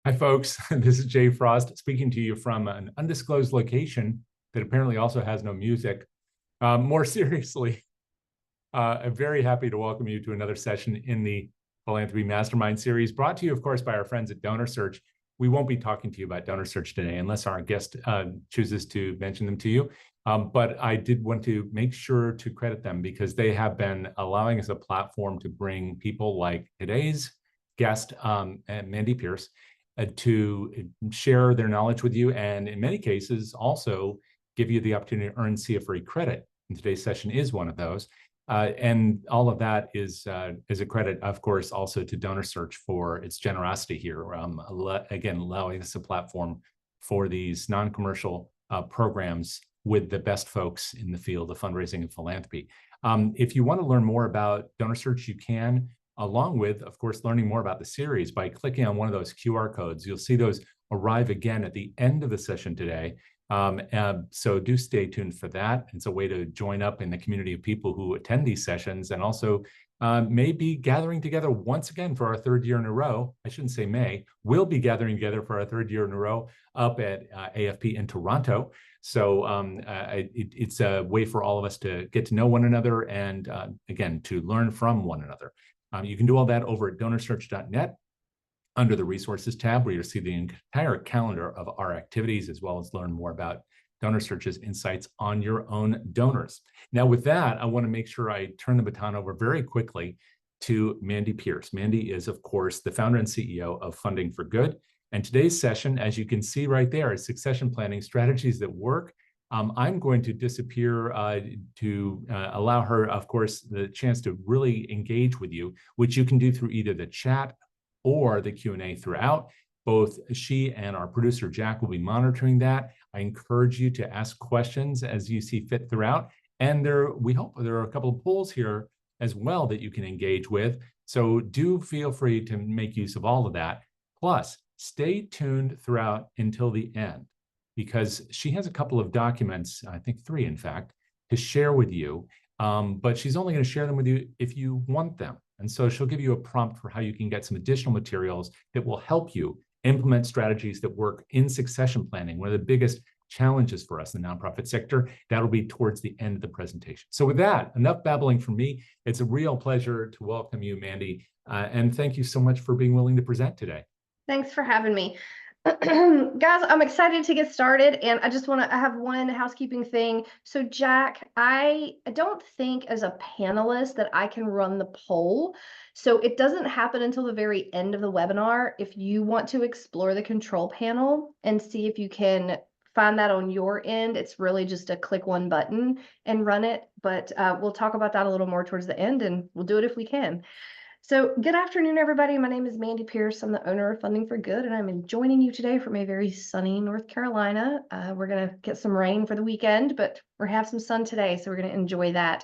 Hi, folks. This is Jay Frost speaking to you from an undisclosed location that apparently also has no music. More seriously, I'm very happy to welcome you to another session in the Philanthropy Mastermind series, brought to you, of course, by our friends at DonorSearch. We won't be talking to you about DonorSearch today unless our guest chooses to mention them to you. But I did want to make sure to credit them because they have been allowing us a platform to bring people like today's guest, Mandy Pearce, to share their knowledge with you, and in many cases also give you the opportunity to earn CFRE credit. And today's session is one of those. And all of that is a credit, of course, also to DonorSearch for its generosity here. Again, allowing us a platform for these non-commercial programs with the best folks in the field of fundraising and philanthropy. If you want to learn more about DonorSearch, you can, along with, of course, learning more about the series by clicking on one of those QR codes. You'll see those arrive again at the end of the session today. So do stay tuned for that. It's a way to join up in the community of people who attend these sessions and also may be gathering together once again for our third year in a row. I shouldn't say may. We'll be gathering together for our third year in a row up at AFP in Toronto. So it's a way for all of us to get to know one another and, again, to learn from one another. You can do all that over at DonorSearch.net under the Resources tab, where you'll see the entire calendar of our activities, as well as learn more about DonorSearch's insights on your own donors. Now, with that, I want to make sure I turn the baton over very quickly to Mandy Pearce. Mandy is, of course, the founder and CEO of Funding for Good. And today's session, as you can see right there, is succession planning strategies that work. I'm going to disappear to allow her, of course, the chance to really engage with you, which you can do through either the chat or the Q&A throughout. Both she and our producer, Jack, will be monitoring that. I encourage you to ask questions as you see fit throughout. And we hope there are a couple of polls here as well that you can engage with. So do feel free to make use of all of that. Plus, stay tuned throughout until the end, because she has a couple of documents, I think 3 in fact, to share with you, but she's only going to share them with you if you want them. And so she'll give you a prompt for how you can get some additional materials that will help you implement strategies that work in succession planning, one of the biggest challenges for us in the nonprofit sector. That'll be towards the end of the presentation. So with that, enough babbling from me. It's a real pleasure to welcome you, Mandy, and thank you so much for being willing to present today. Thanks for having me. Guys, I'm excited to get started, and I just want to have one housekeeping thing. So Jack, I don't think as a panelist that I can run the poll. So it doesn't happen until the very end of the webinar. If you want to explore the control panel and see if you can find that on your end, it's really just a click one button and run it. But we'll talk about that a little more towards the end, and we'll do it if we can. So good afternoon, everybody. My name is Mandy Pearce. I'm the owner of Funding for Good, and I'm joining you today from a very sunny North Carolina. We're going to get some rain for the weekend, but we're have some sun today, so we're going to enjoy that.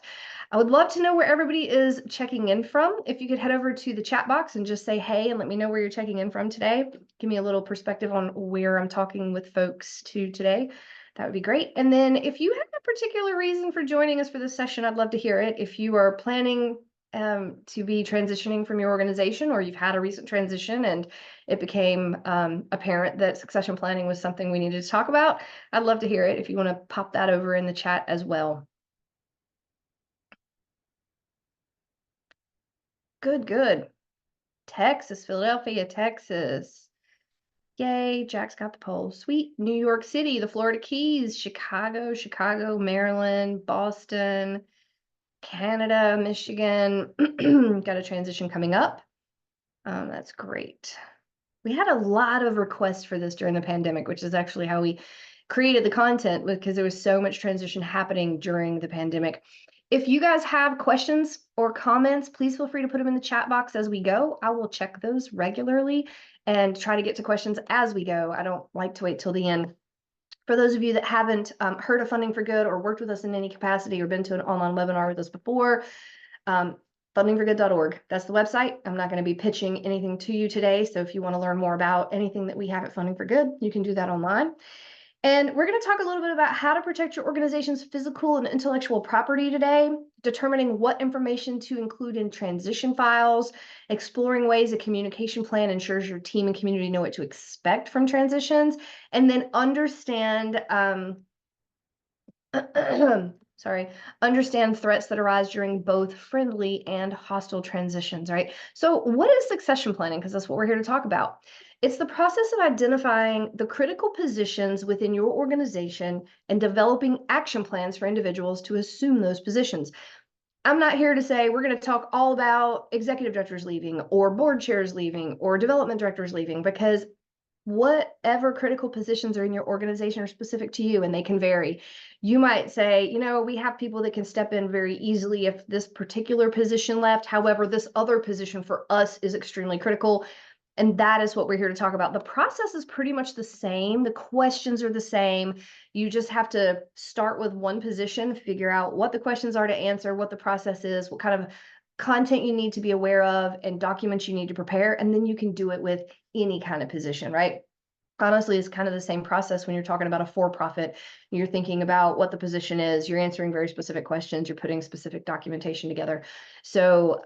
I would love to know where everybody is checking in from. If you could head over to the chat box and just say hey and let me know where you're checking in from today. Give me a little perspective on where I'm talking with folks today. That would be great. And then if you have a particular reason for joining us for this session, I'd love to hear it. If you are planning to be transitioning from your organization, or you've had a recent transition and it became apparent that succession planning was something we needed to talk about, I'd love to hear it if you want to pop that over in the chat as well. Good. Texas, Philadelphia, Texas. Yay, Jack's got the poll. Sweet. New York City, the Florida Keys, Chicago, Maryland, Boston, Canada, Michigan. Got a transition coming up. That's great. We had a lot of requests for this during the pandemic, which is actually how we created the content, because there was so much transition happening during the pandemic. If you guys have questions or comments, please feel free to put them in the chat box as we go. I will check those regularly and try to get to questions as we go. I don't like to wait till the end. For those of you that haven't heard of Funding for Good or worked with us in any capacity or been to an online webinar with us before, fundingforgood.org. That's the website. I'm not going to be pitching anything to you today. So if you want to learn more about anything that we have at Funding for Good, you can do that online. And we're going to talk a little bit about how to protect your organization's physical and intellectual property today, determining what information to include in transition files, exploring ways a communication plan ensures your team and community know what to expect from transitions, and then understand understand threats that arise during both friendly and hostile transitions, right? So what is succession planning? Because that's what we're here to talk about. It's the process of identifying the critical positions within your organization and developing action plans for individuals to assume those positions. I'm not here to say we're going to talk all about executive directors leaving or board chairs leaving or development directors leaving, because whatever critical positions are in your organization are specific to you and they can vary. You might say, you know, we have people that can step in very easily if this particular position left. However, this other position for us is extremely critical. And that is what we're here to talk about. The process is pretty much the same. The questions are the same. You just have to start with one position, figure out what the questions are to answer, what the process is, what kind of content you need to be aware of, and documents you need to prepare. And then you can do it with any kind of position, right? Honestly, it's kind of the same process when you're talking about a for-profit. You're thinking about what the position is, you're answering very specific questions, you're putting specific documentation together. So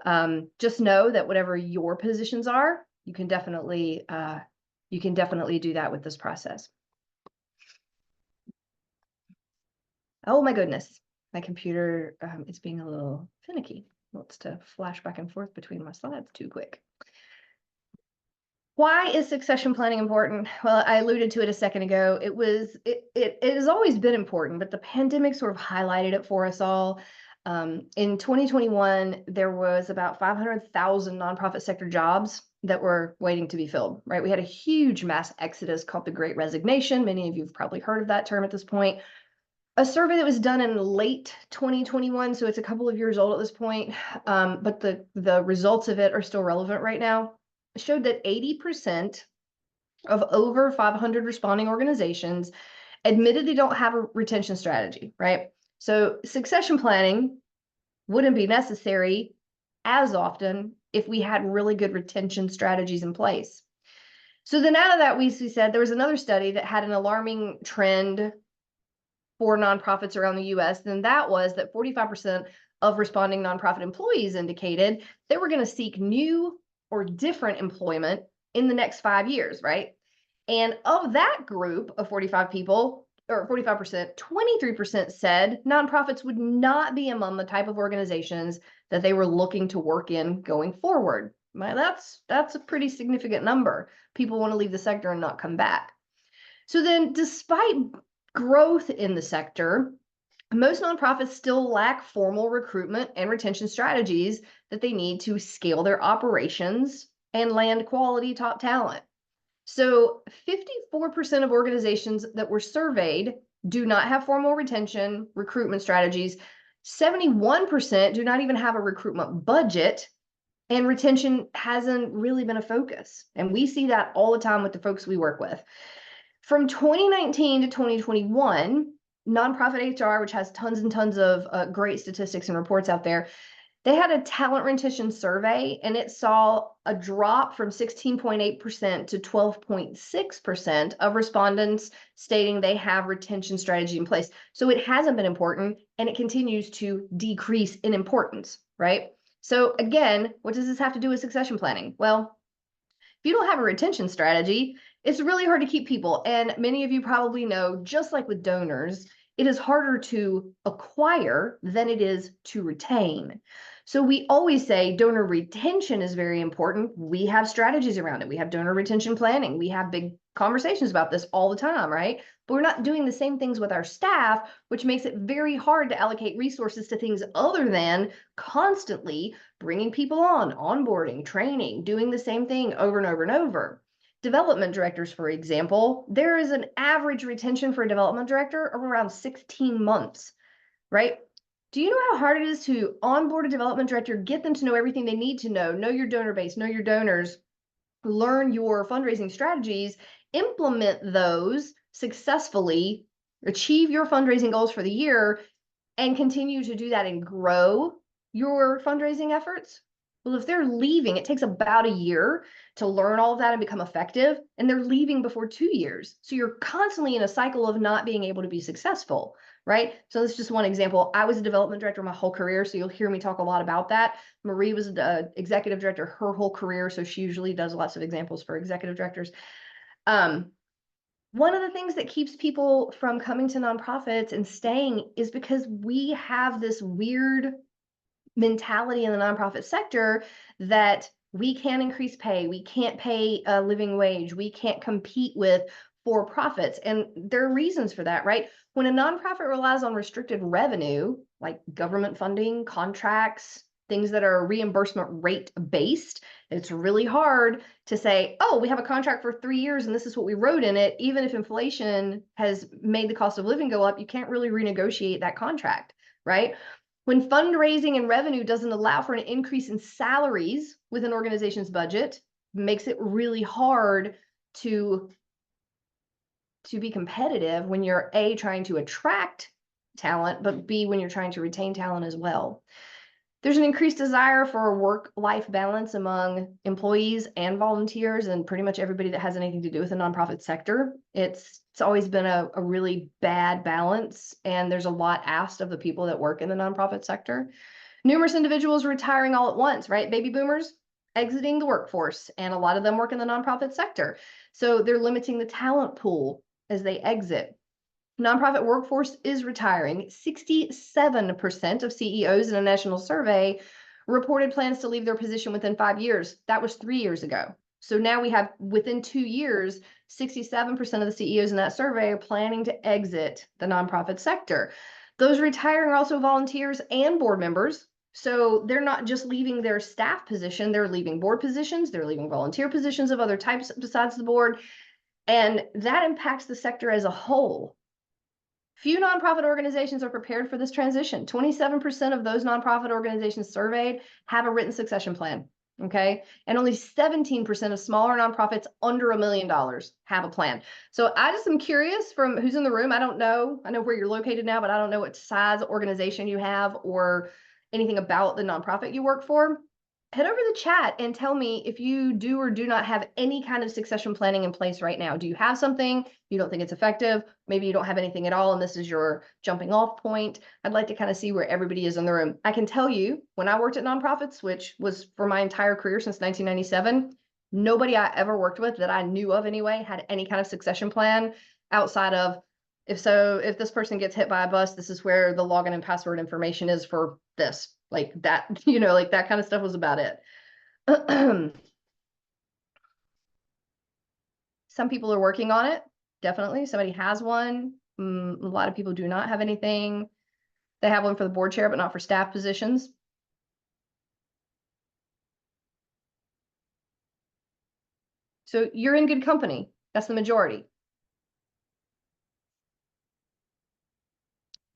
just know that whatever your positions are, you can definitely do that with this process. Oh my goodness, my computer is being a little finicky. Wants to flash back and forth between my slides too quick. Why is succession planning important? Well, I alluded to it a second ago. It has always been important, but the pandemic sort of highlighted it for us all. In 2021, there was about 500,000 nonprofit sector jobs that were waiting to be filled, right? We had a huge mass exodus called the Great Resignation. Many of you have probably heard of that term at this point. A survey that was done in late 2021, so it's a couple of years old at this point, but the results of it are still relevant right now, showed that 80% of over 500 responding organizations admitted they don't have a retention strategy, right? So succession planning wouldn't be necessary as often if we had really good retention strategies in place. So then out of that, we said there was another study that had an alarming trend for nonprofits around the US, then that was that 45% of responding nonprofit employees indicated they were going to seek new or different employment in the next 5 years, right? And of that group of 45 people, or 45%, 23% said nonprofits would not be among the type of organizations that they were looking to work in going forward. Well, that's a pretty significant number. People want to leave the sector and not come back. So then, despite growth in the sector, most nonprofits still lack formal recruitment and retention strategies that they need to scale their operations and land quality top talent. So 54% of organizations that were surveyed do not have formal retention recruitment strategies. 71% do not even have a recruitment budget, and retention hasn't really been a focus. And we see that all the time with the folks we work with. From 2019 to 2021, nonprofit HR, which has tons and tons of great statistics and reports out there, they had a talent retention survey, and it saw a drop from 16.8% to 12.6% of respondents stating they have retention strategy in place. So it hasn't been important, and it continues to decrease in importance, right? So again, what does this have to do with succession planning? Well, if you don't have a retention strategy, it's really hard to keep people. And many of you probably know, just like with donors, it is harder to acquire than it is to retain. So we always say donor retention is very important. We have strategies around it. We have donor retention planning. We have big conversations about this all the time, right? But we're not doing the same things with our staff, which makes it very hard to allocate resources to things other than constantly bringing people on, onboarding, training, doing the same thing over and over and over. Development directors, for example, there is an average retention for a development director of around 16 months, right? Do you know how hard it is to onboard a development director, get them to know everything they need to know your donor base, know your donors, learn your fundraising strategies, implement those successfully, achieve your fundraising goals for the year, and continue to do that and grow your fundraising efforts? Well, if they're leaving, it takes about a year to learn all of that and become effective, and they're leaving before 2 years. So you're constantly in a cycle of not being able to be successful, right? So that's just one example. I was a development director my whole career, so you'll hear me talk a lot about that. Marie was the executive director her whole career, so she usually does lots of examples for executive directors. One of the things that keeps people from coming to nonprofits and staying is because we have this weird mentality in the nonprofit sector that we can't increase pay, we can't pay a living wage, we can't compete with for profits. And there are reasons for that, right? When a nonprofit relies on restricted revenue, like government funding, contracts, things that are reimbursement rate based, it's really hard to say, oh, we have a contract for 3 years and this is what we wrote in it. Even if inflation has made the cost of living go up, you can't really renegotiate that contract, right? When fundraising and revenue doesn't allow for an increase in salaries with an organization's budget, makes it really hard to be competitive when you're A, trying to attract talent, but B, when you're trying to retain talent as well. There's an increased desire for a work-life balance among employees and volunteers and pretty much everybody that has anything to do with the nonprofit sector. It's always been a really bad balance, and there's a lot asked of the people that work in the nonprofit sector. Numerous individuals retiring all at once, right? Baby boomers exiting the workforce, and a lot of them work in the nonprofit sector. So they're limiting the talent pool as they exit. Nonprofit workforce is retiring. 67% of CEOs in a national survey reported plans to leave their position within 5 years. That was 3 years ago. So now we have, within 2 years, 67% of the CEOs in that survey are planning to exit the nonprofit sector. Those retiring are also volunteers and board members. So they're not just leaving their staff position, they're leaving board positions, they're leaving volunteer positions of other types besides the board. And that impacts the sector as a whole. Few nonprofit organizations are prepared for this transition. 27% of those nonprofit organizations surveyed have a written succession plan, okay? And only 17% of smaller nonprofits under $1 million have a plan. So I just am curious from who's in the room. I don't know. I know where you're located now, but I don't know what size organization you have or anything about the nonprofit you work for. Head over to the chat and tell me if you do or do not have any kind of succession planning in place right now. Do you have something? You don't think it's effective? Maybe you don't have anything at all, and this is your jumping off point. I'd like to kind of see where everybody is in the room. I can tell you, when I worked at nonprofits, which was for my entire career since 1997, nobody I ever worked with that I knew of anyway had any kind of succession plan outside of, if this person gets hit by a bus, this is where the login and password information is for this. Like that, like that kind of stuff was about it. Some people are working on it. Definitely. Somebody has one. A lot of people do not have anything. They have one for the board chair, but not for staff positions. So you're in good company. That's the majority.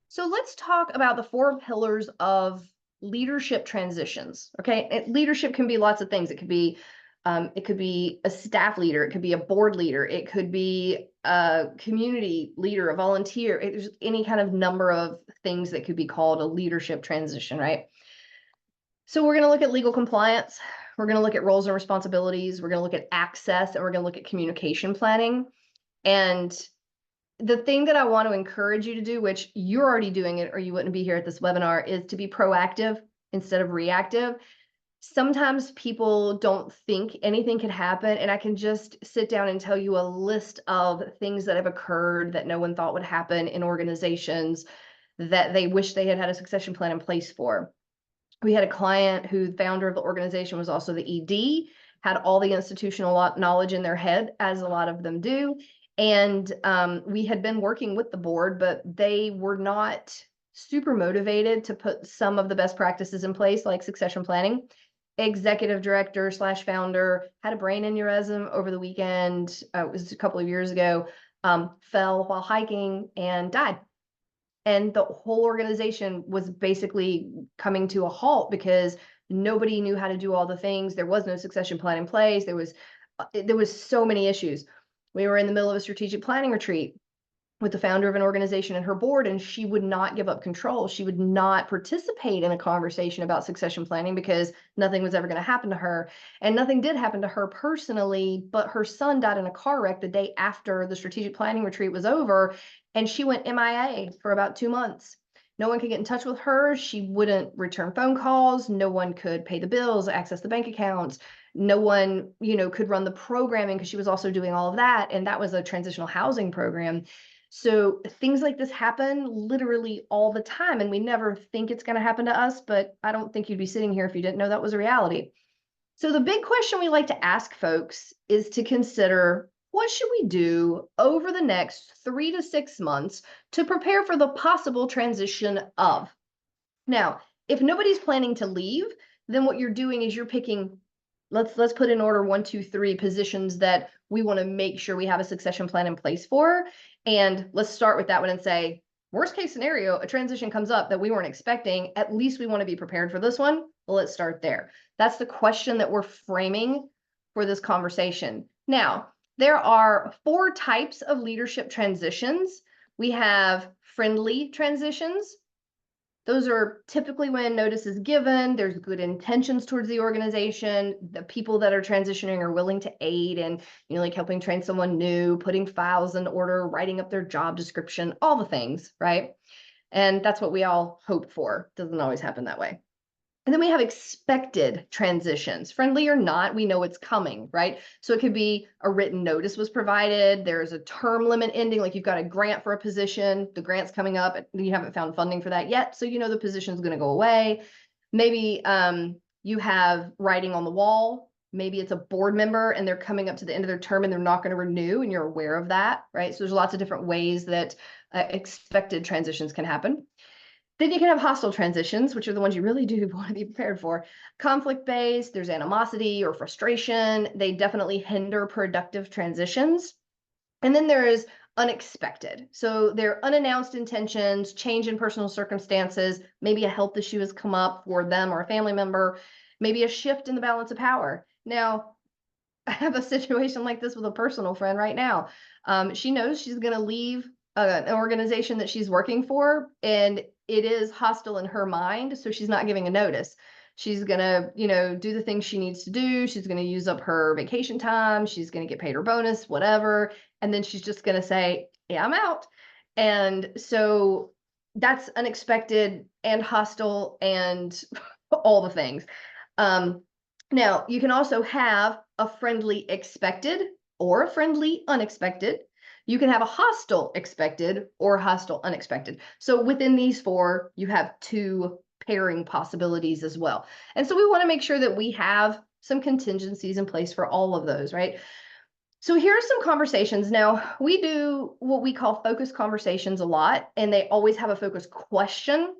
So let's talk about the 4 pillars of leadership transitions. Okay, leadership can be lots of things. It could be a staff leader, it could be a board leader, it could be a community leader, a volunteer. There's any kind of number of things that could be called a leadership transition, right? So we're going to look at legal compliance, we're going to look at roles and responsibilities, we're going to look at access, and we're going to look at communication planning. And the thing that I want to encourage you to do, which you're already doing it or you wouldn't be here at this webinar, is to be proactive instead of reactive. Sometimes people don't think anything can happen, and I can just sit down and tell you a list of things that have occurred that no one thought would happen in organizations that they wish they had had a succession plan in place for. We had a client who the founder of the organization was also the ED, had all the institutional knowledge in their head, as a lot of them do. And we had been working with the board, but they were not super motivated to put some of the best practices in place, like succession planning. Executive director / founder had a brain aneurysm over the weekend. It was a couple of years ago, fell while hiking and died. And the whole organization was basically coming to a halt because nobody knew how to do all the things. There was no succession plan in place. There was so many issues. We were in the middle of a strategic planning retreat. with the founder of an organization and her board, and she would not give up control. She would not participate in a conversation about succession planning because nothing was ever going to happen to her. And nothing did happen to her personally, but her son died in a car wreck the day after the strategic planning retreat was over, and she went MIA for about 2 months. No one could get in touch with her. She wouldn't return phone calls. No one could pay the bills, access the bank accounts. No one, could run the programming because she was also doing all of that. And that was a transitional housing program. So things like this happen literally all the time, and we never think it's going to happen to us, but I don't think you'd be sitting here if you didn't know that was a reality. So the big question we like to ask folks is to consider, what should we do over the next 3 to 6 months to prepare for the possible transition of? Now, if nobody's planning to leave, then what you're doing is you're picking, let's put in order 1, 2, 3 positions that we want to make sure we have a succession plan in place for. And let's start with that one and say, worst case scenario, a transition comes up that we weren't expecting. At least we want to be prepared for this one. Well, let's start there. That's the question that we're framing for this conversation. Now, there are 4 types of leadership transitions. We have friendly transitions. Those are typically when notice is given, there's good intentions towards the organization, the people that are transitioning are willing to aid and, like helping train someone new, putting files in order, writing up their job description, all the things, right? And that's what we all hope for. Doesn't always happen that way. And then we have expected transitions, friendly or not, we know it's coming, right? So it could be a written notice was provided, there's a term limit ending, like you've got a grant for a position, the grant's coming up, and you haven't found funding for that yet, so the position's going to go away. Maybe you have writing on the wall, maybe it's a board member and they're coming up to the end of their term and they're not going to renew, and you're aware of that, right? So there's lots of different ways that expected transitions can happen. Then you can have hostile transitions, which are the ones you really do want to be prepared for. Conflict-based, there's animosity or frustration. They definitely hinder productive transitions. And then there is unexpected. So they're unannounced intentions, change in personal circumstances, maybe a health issue has come up for them or a family member, maybe a shift in the balance of power. Now, I have a situation like this with a personal friend right now. She knows she's going to leave an organization that she's working for, and it is hostile in her mind, so she's not giving a notice. She's going to, do the things she needs to do. She's going to use up her vacation time. She's going to get paid her bonus, whatever. And then she's just going to say, yeah, I'm out. And so that's unexpected and hostile and all the things. Now, you can also have a friendly expected or a friendly unexpected. You can have a hostile expected or hostile unexpected. So within these 4, you have 2 pairing possibilities as well. And so we want to make sure that we have some contingencies in place for all of those, right? So here are some conversations. Now, we do what we call focus conversations a lot, and they always have a focus question.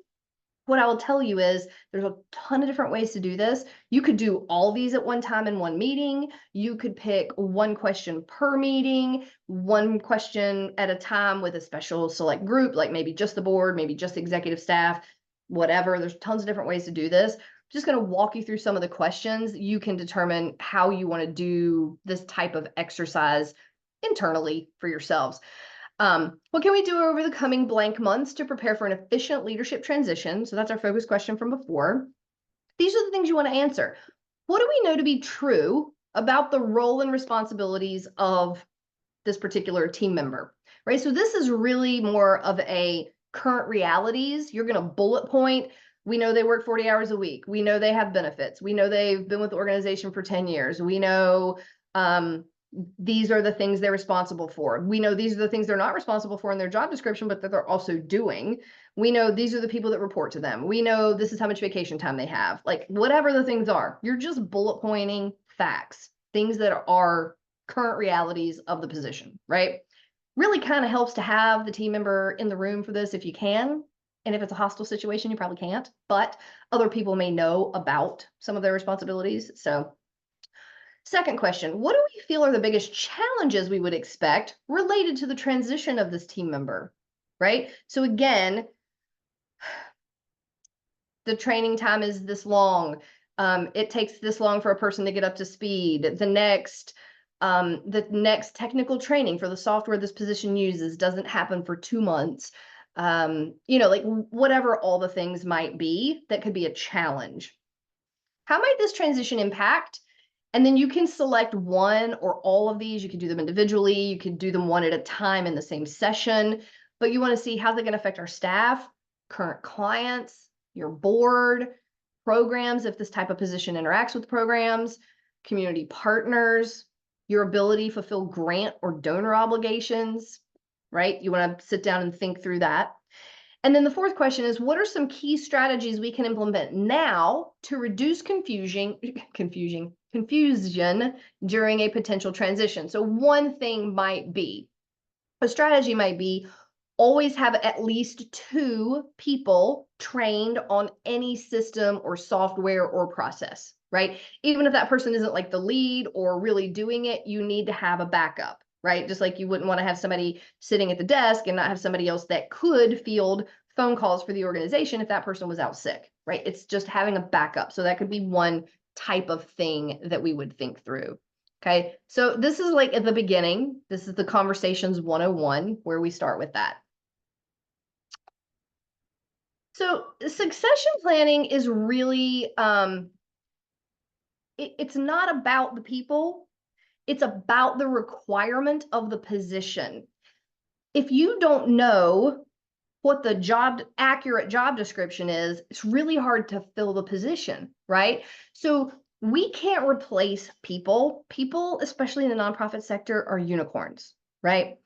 What I will tell you is there's a ton of different ways to do this. You could do all these at one time in one meeting. You could pick 1 question per meeting, 1 question at a time with a special select group, like maybe just the board, maybe just the executive staff, whatever. There's tons of different ways to do this. I'm just going to walk you through some of the questions. You can determine how you want to do this type of exercise internally for yourselves. What can we do over the coming blank months to prepare for an efficient leadership transition? So that's our focus question from before. These are the things you want to answer. What do we know to be true about the role and responsibilities of this particular team member, right? So this is really more of a current realities. You're going to bullet point. We know they work 40 hours a week. We know they have benefits. We know they've been with the organization for 10 years. We know these are the things they're responsible for. We know these are the things they're not responsible for in their job description, but that they're also doing. We know these are the people that report to them. We know this is how much vacation time they have. Like whatever the things are, you're just bullet pointing facts, things that are current realities of the position, right? Really kind of helps to have the team member in the room for this if you can. And if it's a hostile situation, you probably can't, but other people may know about some of their responsibilities. So second question, what do we feel are the biggest challenges we would expect related to the transition of this team member, right? So again, the training time is this long. It takes this long for a person to get up to speed. The next The next technical training for the software this position uses doesn't happen for 2 months. Like whatever all the things might be that could be a challenge. How might this transition impact? And then you can select one or all of these. You can do them individually. You can do them one at a time in the same session, but you want to see how's it going to affect our staff, current clients, your board, programs, if this type of position interacts with programs, community partners, your ability to fulfill grant or donor obligations, right? You want to sit down and think through that. And then the fourth question is, what are some key strategies we can implement now to reduce confusion during a potential transition? So one thing might be, a strategy might be, always have at least 2 people trained on any system or software or process, right? Even if that person isn't like the lead or really doing it, you need to have a backup, right? Just like you wouldn't want to have somebody sitting at the desk and not have somebody else that could field phone calls for the organization if that person was out sick, right? It's just having a backup. So that could be one type of thing that we would think through. Okay, so this is like at the beginning. This is the Conversations 101 where we start with that. So succession planning is really, it's not about the people. It's about the requirement of the position. If you don't know what the accurate job description is, it's really hard to fill the position, right? So we can't replace people. People, especially in the nonprofit sector, are unicorns, right?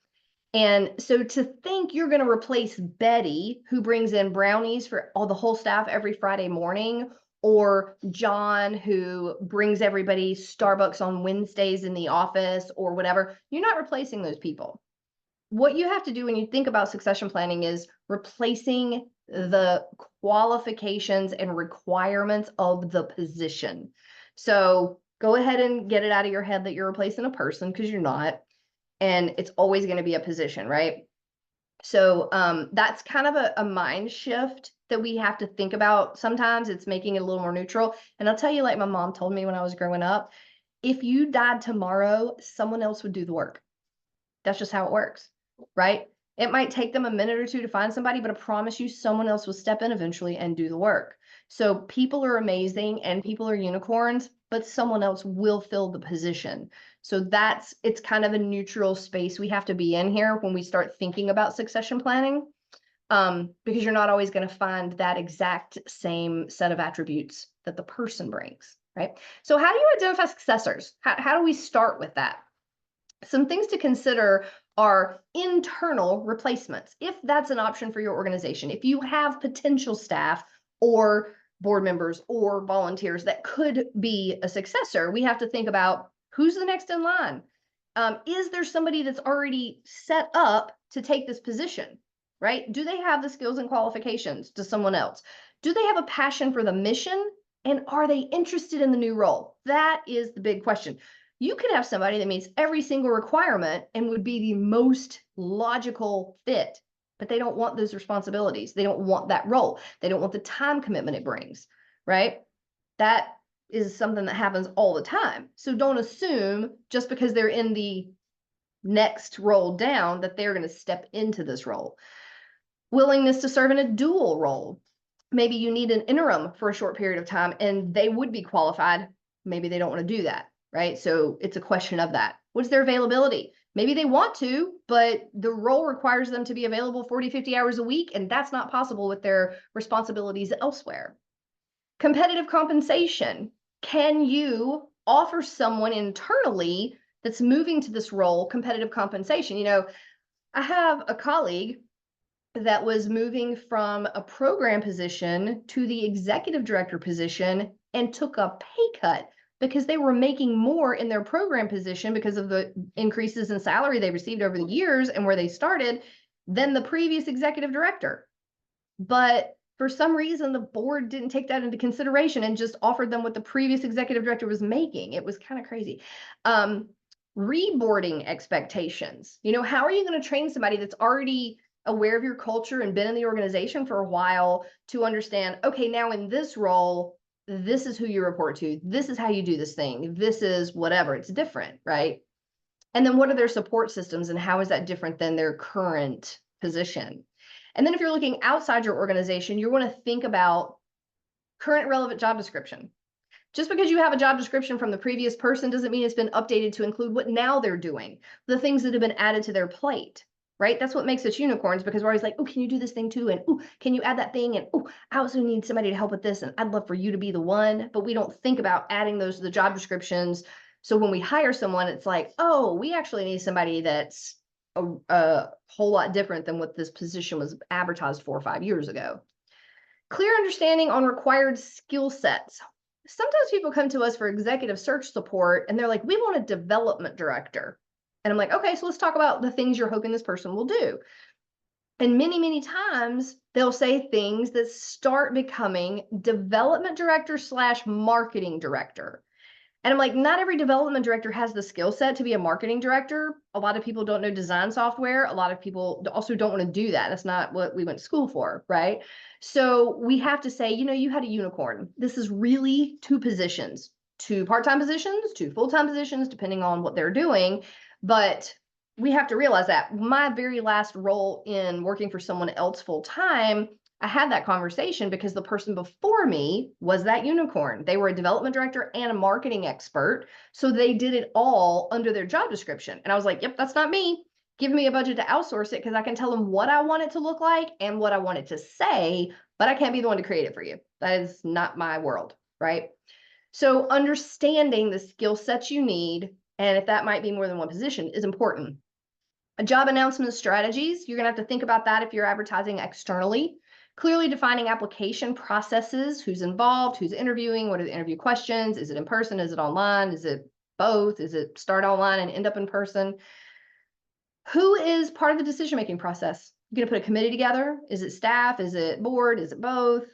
And so to think you're going to replace Betty, who brings in brownies for the whole staff every Friday morning, or John, who brings everybody Starbucks on Wednesdays in the office or whatever, you're not replacing those people. What you have to do when you think about succession planning is replacing the qualifications and requirements of the position. So go ahead and get it out of your head that you're replacing a person, because you're not. And it's always going to be a position, right? So that's kind of a mind shift that we have to think about. Sometimes it's making it a little more neutral. And I'll tell you, like my mom told me when I was growing up, if you died tomorrow, someone else would do the work. That's just how it works, right? It might take them a minute or two to find somebody, but I promise you someone else will step in eventually and do the work. So people are amazing and people are unicorns, but someone else will fill the position. So it's kind of a neutral space we have to be in here when we start thinking about succession planning, because you're not always going to find that exact same set of attributes that the person brings, right? So how do you identify successors? How do we start with that? Some things to consider are internal replacements, if that's an option for your organization. If you have potential staff or board members or volunteers that could be a successor, we have to think about who's the next in line. Is there somebody that's already set up to take this position, right? Do they have the skills and qualifications to someone else? Do they have a passion for the mission? And are they interested in the new role? That is the big question. You could have somebody that meets every single requirement and would be the most logical fit, but they don't want those responsibilities. They don't want that role. They don't want the time commitment it brings, right? That is something that happens all the time. So don't assume just because they're in the next role down that they're going to step into this role. Willingness to serve in a dual role. Maybe you need an interim for a short period of time and they would be qualified. Maybe they don't want to do that. Right? So it's a question of that. What's their availability? Maybe they want to, but the role requires them to be available 40, 50 hours a week, and that's not possible with their responsibilities elsewhere. Competitive compensation. Can you offer someone internally that's moving to this role competitive compensation? I have a colleague that was moving from a program position to the executive director position and took a pay cut because they were making more in their program position because of the increases in salary they received over the years and where they started than the previous executive director. But for some reason, the board didn't take that into consideration and just offered them what the previous executive director was making. It was kind of crazy. Reboarding expectations. How are you going to train somebody that's already aware of your culture and been in the organization for a while to understand, okay, now in this role, this is who you report to. This is how you do this thing. This is whatever. It's different, right? And then what are their support systems and how is that different than their current position? And then if you're looking outside your organization, you want to think about current relevant job description. Just because you have a job description from the previous person doesn't mean it's been updated to include what now they're doing, the things that have been added to their plate, right? That's what makes us unicorns, because we're always like, oh, can you do this thing too? And oh, can you add that thing? And oh, I also need somebody to help with this. And I'd love for you to be the one, but we don't think about adding those to the job descriptions. So when we hire someone, it's like, oh, we actually need somebody that's a whole lot different than what this position was advertised 4 or 5 years ago. Clear understanding on required skill sets. Sometimes people come to us for executive search support and they're like, we want a development director. And I'm like, okay, so let's talk about the things you're hoping this person will do. And many, many times they'll say things that start becoming development director / marketing director. And I'm like, not every development director has the skill set to be a marketing director. A lot of people don't know design software. A lot of people also don't want to do that. That's not what we went to school for, right? So we have to say, you had a unicorn. This is really 2 positions, 2 part-time positions, 2 full-time positions, depending on what they're doing. But we have to realize that my very last role in working for someone else full-time, I had that conversation because the person before me was that unicorn. They were a development director and a marketing expert. So they did it all under their job description. And I was like, yep, that's not me. Give me a budget to outsource it because I can tell them what I want it to look like and what I want it to say, but I can't be the one to create it for you. That is not my world, right? So understanding the skill sets you need, and if that might be more than one position, is important. Job announcement strategies, you're going to have to think about that if you're advertising externally. Clearly defining application processes, who's involved, who's interviewing, what are the interview questions, is it in person, is it online, is it both, is it start online and end up in person? Who is part of the decision-making process? You're going to put a committee together? Is it staff? Is it board? Is it both?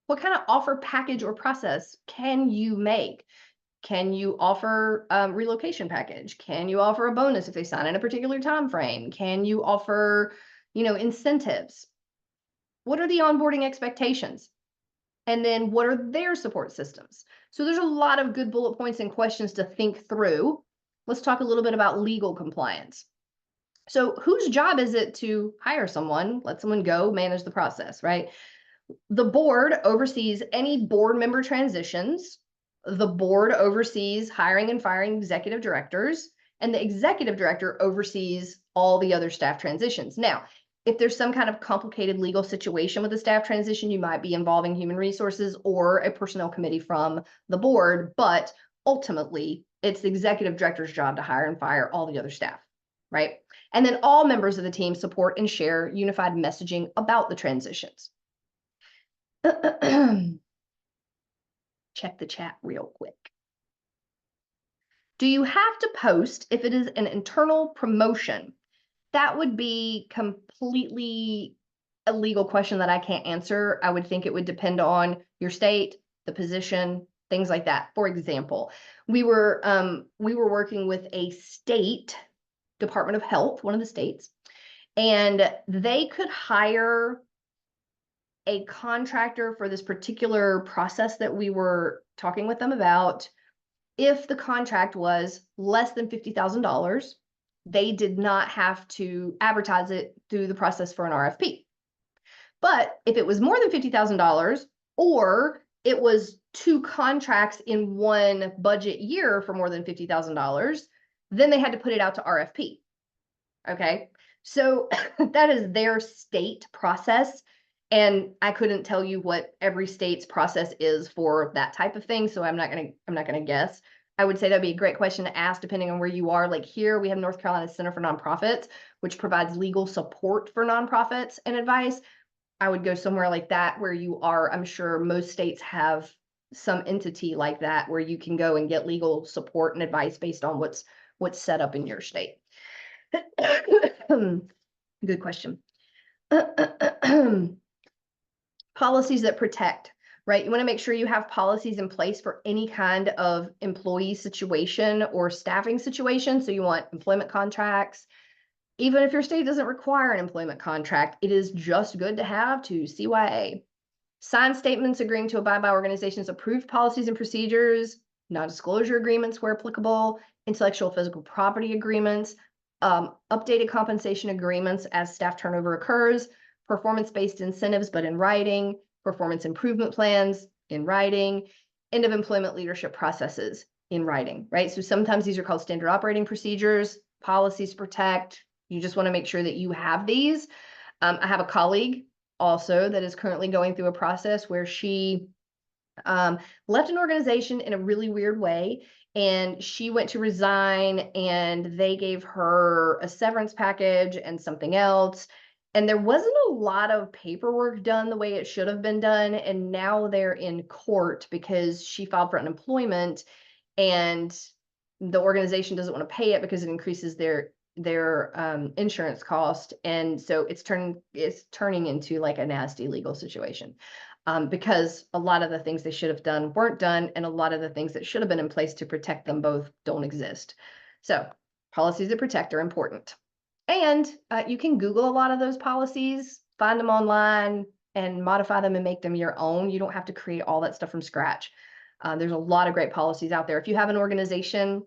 What kind of offer package or process can you make? Can you offer a relocation package? Can you offer a bonus if they sign in a particular time frame? Can you offer, incentives? What are the onboarding expectations? And then what are their support systems? So there's a lot of good bullet points and questions to think through. Let's talk a little bit about legal compliance. So whose job is it to hire someone, let someone go, manage the process, right? The board oversees any board member transitions. The board oversees hiring and firing executive directors, and the executive director oversees all the other staff transitions. Now, if there's some kind of complicated legal situation with a staff transition, you might be involving human resources or a personnel committee from the board, but ultimately it's the executive director's job to hire and fire all the other staff, right? And then all members of the team support and share unified messaging about the transitions. Check the chat real quick. Do you have to post if it is an internal promotion? That would be completely a legal question that I can't answer. I would think it would depend on your state, the position, things like that. For example, we were working with a state Department of Health, one of the states, and they could hire a contractor for this particular process that we were talking with them about. If the contract was less than $50,000, they did not have to advertise it through the process for an RFP. But if it was more than $50,000, or it was 2 contracts in one budget year for more than $50,000, then they had to put it out to RFP. Okay, so that is their state process. And I couldn't tell you what every state's process is for that type of thing. So I'm not gonna guess. I would say that'd be a great question to ask depending on where you are. Like here, we have North Carolina Center for Nonprofits, which provides legal support for nonprofits and advice. I would go somewhere like that where you are. I'm sure most states have some entity like that where you can go and get legal support and advice based on what's set up in your state. Good question. Policies that protect, right? You want to make sure you have policies in place for any kind of employee situation or staffing situation. So you want employment contracts. Even if your state doesn't require an employment contract, it is just good to have to CYA. Sign statements agreeing to abide by organizations' approved policies and procedures. non-disclosure agreements where applicable, intellectual physical property agreements, updated compensation agreements as staff turnover occurs, performance-based incentives, but in writing, performance improvement plans in writing, end of employment leadership processes in writing, right? So sometimes these are called standard operating procedures, policies protect. You just want to make sure that you have these. I have a colleague also that is currently going through a process where she left an organization in a really weird way, and she went to resign, and they gave her a severance package and something else. And there wasn't a lot of paperwork done the way it should have been done. And now they're in court because she filed for unemployment, and the organization doesn't want to pay it because it increases their insurance cost. And so it's turning into like a nasty legal situation. Because a lot of the things they should have done weren't done, and a lot of the things that should have been in place to protect them both don't exist. So policies that protect are important. And you can Google a lot of those policies, find them online, and modify them and make them your own. You don't have to create all that stuff from scratch. There's a lot of great policies out there. If you have an organization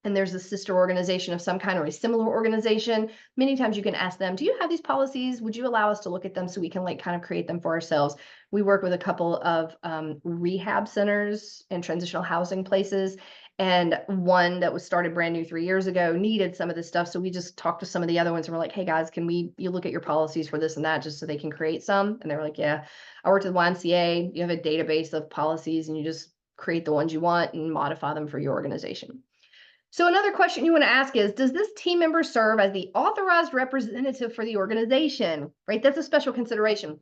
and there's a sister organization of some kind or a similar organization, many times you can ask them, do you have these policies? Would you allow us to look at them so we can like kind of create them for ourselves? We work with a couple of rehab centers and transitional housing places. And one that was started brand new 3 years ago needed some of this stuff. So we just talked to some of the other ones and we're like, hey guys, you look at your policies for this and that just so they can create some? And they were like, yeah. I worked with YMCA. You have a database of policies and you just create the ones you want and modify them for your organization. So another question you want to ask is, does this team member serve as the authorized representative for the organization, right? That's a special consideration.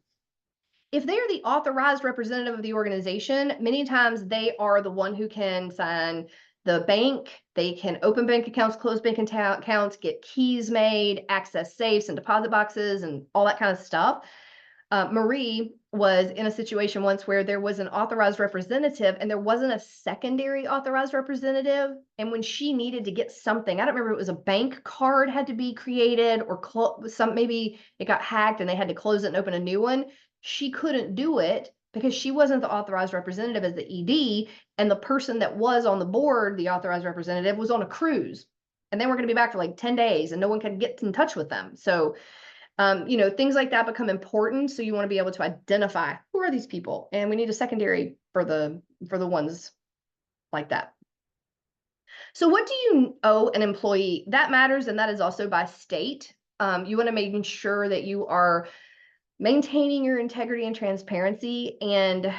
If they are the authorized representative of the organization, many times they are the one who can sign the bank. They can open bank accounts, close bank accounts, get keys made, access safes and deposit boxes and all that kind of stuff. Marie was in a situation once where there was an authorized representative and there wasn't a secondary authorized representative. And when she needed to get something, I don't remember, it was a bank card had to be created or maybe it got hacked and they had to close it and open a new one. She couldn't do it because she wasn't the authorized representative as the ED. And the person that was on the board, the authorized representative, was on a cruise. And they were going to be back for like 10 days and no one could get in touch with them. So things like that become important. So you want to be able to identify who are these people, and we need a secondary for the ones like that. So what do you owe an employee? That matters, and that is also by state. You want to make sure that you are maintaining your integrity and transparency, and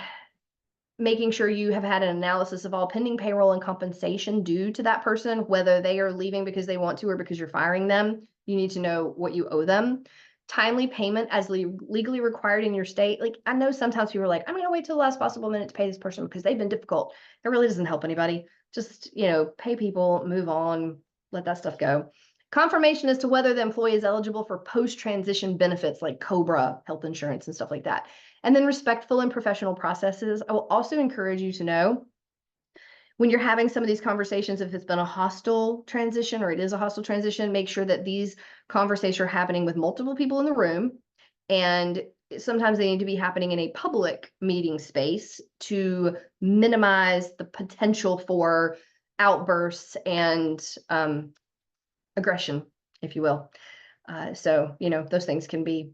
making sure you have had an analysis of all pending payroll and compensation due to that person, whether they are leaving because they want to or because you're firing them. You need to know what you owe them. Timely payment as legally required in your state. Like, I know sometimes people are like, I'm going to wait till the last possible minute to pay this person because they've been difficult. It really doesn't help anybody. Just, pay people, move on, let that stuff go. Confirmation as to whether the employee is eligible for post-transition benefits like COBRA, health insurance, and stuff like that. And then respectful and professional processes. I will also encourage you to know when you're having some of these conversations, if it's been a hostile transition or it is a hostile transition, make sure that these conversations are happening with multiple people in the room. And sometimes they need to be happening in a public meeting space to minimize the potential for outbursts and aggression, if you will. So, those things can be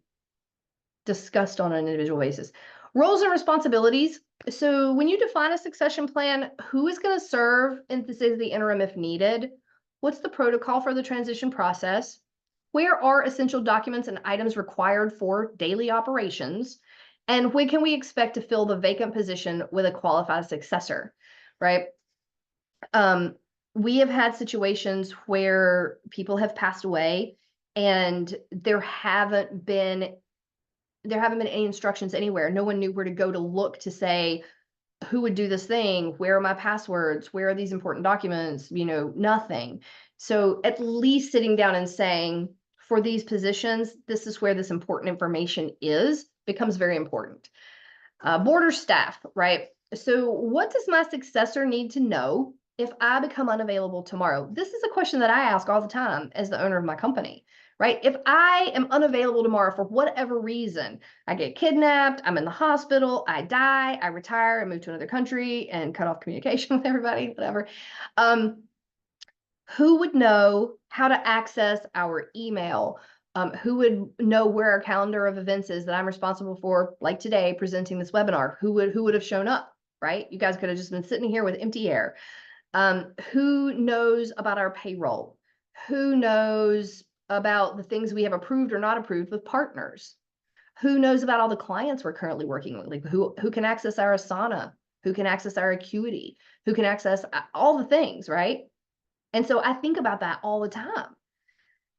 discussed on an individual basis. Roles and responsibilities. So when you define a succession plan, who is going to serve in the interim if needed? What's the protocol for the transition process? Where are essential documents and items required for daily operations? And when can we expect to fill the vacant position with a qualified successor, right? We have had situations where people have passed away and there haven't been any instructions anywhere. No one knew where to go to look to say, who would do this thing? Where are my passwords? Where are these important documents? Nothing. So at least sitting down and saying, for these positions, this is where this important information is, becomes very important. Border staff, right? So what does my successor need to know? if I become unavailable tomorrow, this is a question that I ask all the time as the owner of my company, right? If I am unavailable tomorrow for whatever reason, I get kidnapped, I'm in the hospital, I die, I retire, I move to another country and cut off communication with everybody, whatever. Who would know how to access our email? Who would know where our calendar of events is that I'm responsible for, like today, presenting this webinar? Who would have shown up, right? You guys could have just been sitting here with empty air. Who knows about our payroll? Who knows about the things we have approved or not approved with partners? Who knows about all the clients we're currently working with? Like who can access our Asana? Who can access our Acuity? Who can access all the things, right? And so I think about that all the time.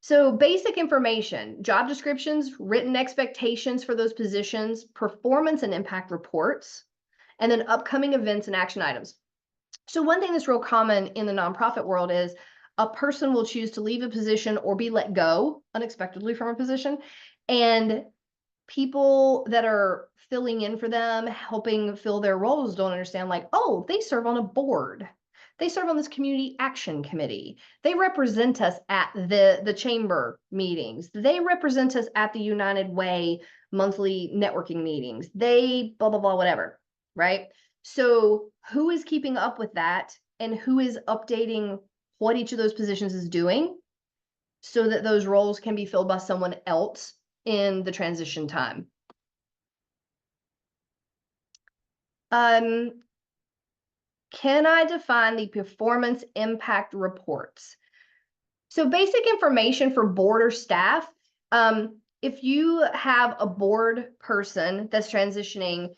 So basic information, job descriptions, written expectations for those positions, performance and impact reports, and then upcoming events and action items. So one thing that's real common in the nonprofit world is a person will choose to leave a position or be let go unexpectedly from a position. And people that are filling in for them, helping fill their roles, don't understand, like, oh, they serve on a board. They serve on this community action committee. They represent us at the chamber meetings. They represent us at the United Way monthly networking meetings. They blah, blah, blah, whatever, right? So who is keeping up with that and who is updating what each of those positions is doing so that those roles can be filled by someone else in the transition time? Can I define the performance impact reports? So basic information for board or staff. If you have a board person that's transitioning,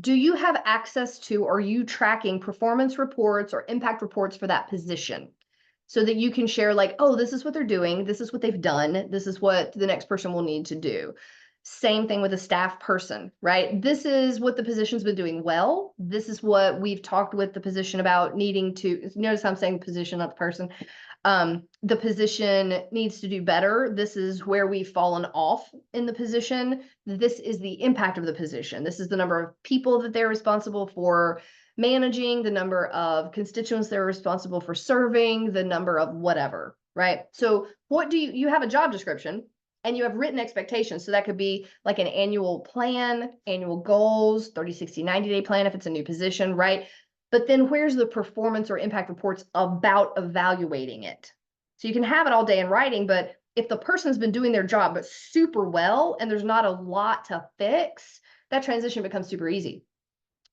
do you have access to, or are you tracking performance reports or impact reports for that position? So that you can share like, oh, this is what they're doing. This is what they've done. This is what the next person will need to do. Same thing with a staff person, right? This is what the position's been doing well. This is what we've talked with the position about needing to, notice I'm saying position, not the person. The position needs to do better. This is where we've fallen off in the position. This is the impact of the position. This is the number of people that they're responsible for managing, the number of constituents they're responsible for serving, the number of whatever, right? So what do you have a job description and you have written expectations. So that could be like an annual plan, annual goals, 30, 60, 90-day plan if it's a new position, right? But then where's the performance or impact reports about evaluating it? So you can have it all day in writing, but if the person's been doing their job but super well and there's not a lot to fix, that transition becomes super easy.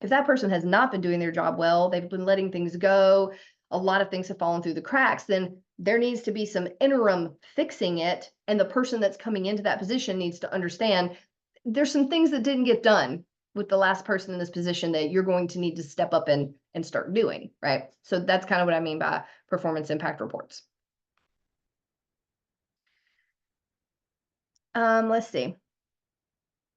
If that person has not been doing their job well, they've been letting things go, a lot of things have fallen through the cracks, then there needs to be some interim fixing it. And the person that's coming into that position needs to understand there's some things that didn't get done with the last person in this position that you're going to need to step up and start doing, right? So that's kind of what I mean by performance impact reports. Let's see.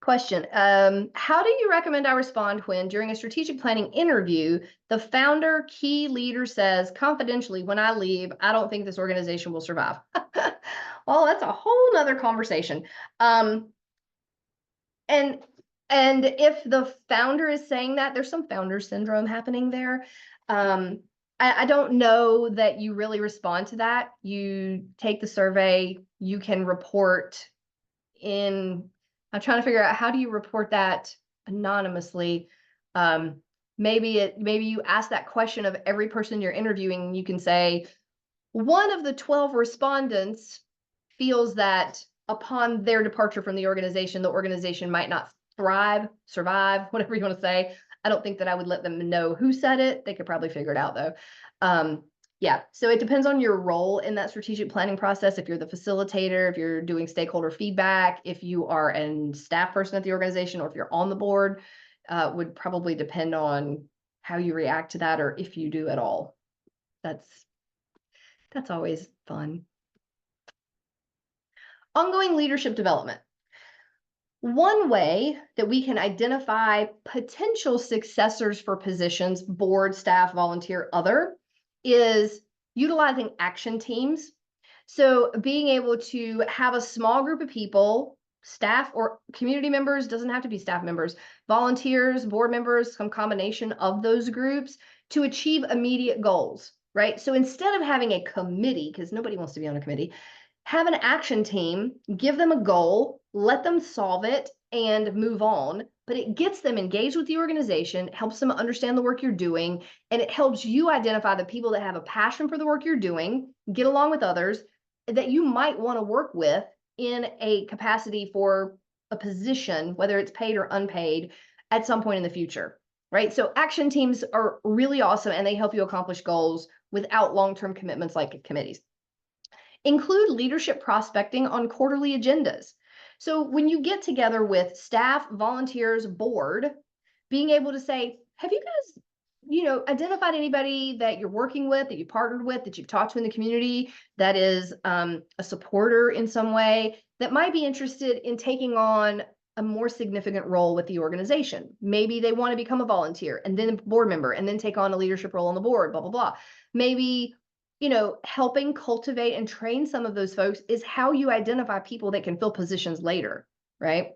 Question. How do you recommend I respond when during a strategic planning interview, the founder key leader says confidentially, when I leave, I don't think this organization will survive? Well, that's a whole nother conversation. And if the founder is saying that, there's some founder syndrome happening there. I don't know that you really respond to that. You take the survey, you can report in, I'm trying to figure out how do you report that anonymously. Maybe you ask that question of every person you're interviewing, and you can say, one of the 12 respondents feels that upon their departure from the organization might not thrive, survive, whatever you want to say. I don't think that I would let them know who said it. They could probably figure it out though. Yeah, so it depends on your role in that strategic planning process. If you're the facilitator, if you're doing stakeholder feedback, if you are a staff person at the organization, or if you're on the board, would probably depend on how you react to that, or if you do at all. That's always fun. Ongoing leadership development. One way that we can identify potential successors for positions, board, staff, volunteer, other, is utilizing action teams. So being able to have a small group of people, staff or community members, doesn't have to be staff members, volunteers, board members, some combination of those groups, to achieve immediate goals, right? So instead of having a committee, because nobody wants to be on a committee, have an action team, give them a goal, let them solve it and move on. But it gets them engaged with the organization, helps them understand the work you're doing, and it helps you identify the people that have a passion for the work you're doing, get along with others that you might want to work with in a capacity for a position, whether it's paid or unpaid, at some point in the future, right? So action teams are really awesome and they help you accomplish goals without long-term commitments like committees. Include leadership prospecting on quarterly agendas. So when you get together with staff, volunteers, board, being able to say, have you guys, identified anybody that you're working with, that you partnered with, that you've talked to in the community, that is a supporter in some way, that might be interested in taking on a more significant role with the organization. Maybe they want to become a volunteer and then a board member and then take on a leadership role on the board, blah, blah, blah. Maybe helping cultivate and train some of those folks is how you identify people that can fill positions later, right?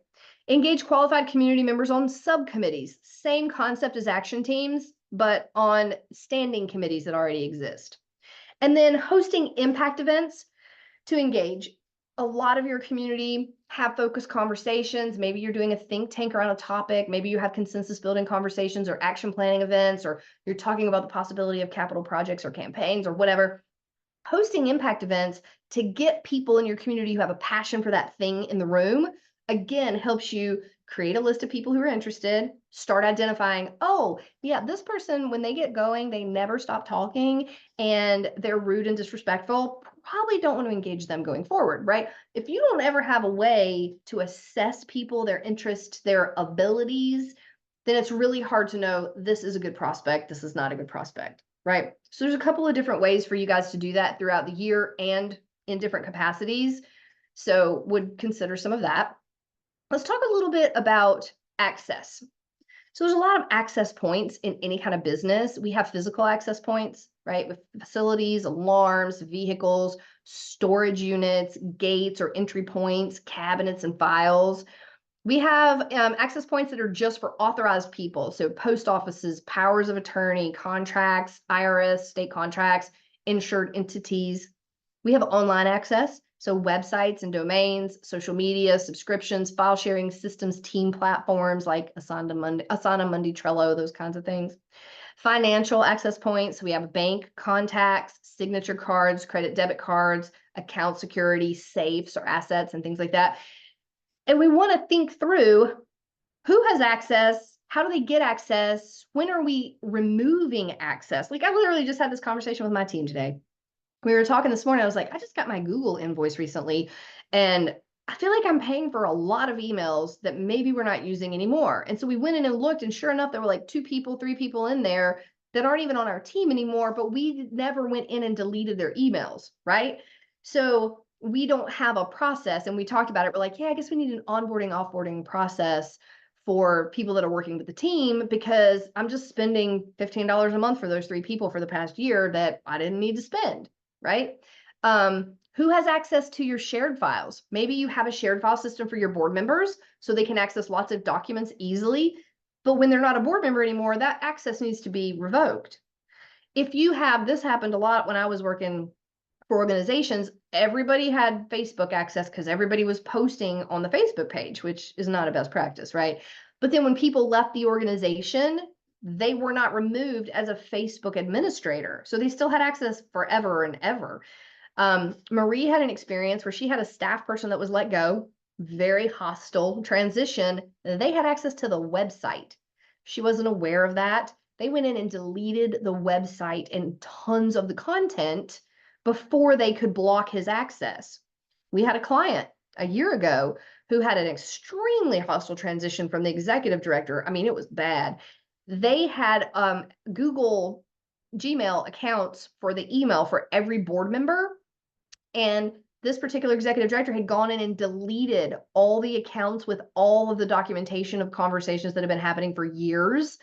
Engage qualified community members on subcommittees. Same concept as action teams, but on standing committees that already exist. And then hosting impact events to engage a lot of your community, have focused conversations. Maybe you're doing a think tank around a topic. Maybe you have consensus building conversations or action planning events, or you're talking about the possibility of capital projects or campaigns or whatever. Hosting impact events to get people in your community who have a passion for that thing in the room, again, helps you create a list of people who are interested, start identifying, oh, yeah, this person, when they get going, they never stop talking and they're rude and disrespectful. Probably don't want to engage them going forward, right? If you don't ever have a way to assess people, their interests, their abilities, then it's really hard to know this is a good prospect, this is not a good prospect, right? So there's a couple of different ways for you guys to do that throughout the year and in different capacities. So would consider some of that. Let's talk a little bit about access. So there's a lot of access points in any kind of business. We have physical access points, right? With facilities, alarms, vehicles, storage units, gates or entry points, cabinets and files. We have access points that are just for authorized people. So post offices, powers of attorney, contracts, IRS, state contracts, insured entities. We have online access. So websites and domains, social media, subscriptions, file sharing systems, team platforms like Asana, Monday, Trello, those kinds of things. Financial access points. We have bank contacts, signature cards, credit debit cards, account security, safes or assets and things like that. And we want to think through who has access, how do they get access, when are we removing access? Like I literally just had this conversation with my team today. We were talking this morning, I was like, I just got my Google invoice recently, and I feel like I'm paying for a lot of emails that maybe we're not using anymore. And so we went in and looked, and sure enough, there were like 2 people, 3 people in there that aren't even on our team anymore, but we never went in and deleted their emails, right? So we don't have a process, and we talked about it. We're like, yeah, I guess we need an onboarding, offboarding process for people that are working with the team, because I'm just spending $15 a month for those 3 people for the past year that I didn't need to spend, right? Who has access to your shared files? Maybe you have a shared file system for your board members so they can access lots of documents easily, but when they're not a board member anymore, that access needs to be revoked. If you have, this happened a lot when I was working for organizations, everybody had Facebook access because everybody was posting on the Facebook page, which is not a best practice, right? But then when people left the organization, they were not removed as a Facebook administrator. So they still had access forever and ever. Marie had an experience where she had a staff person that was let go, very hostile transition. They had access to the website. She wasn't aware of that. They went in and deleted the website and tons of the content before they could block his access. We had a client a year ago who had an extremely hostile transition from the executive director. I mean, it was bad. They had Google Gmail accounts for the email for every board member. And this particular executive director had gone in and deleted all the accounts with all of the documentation of conversations that have been happening for years,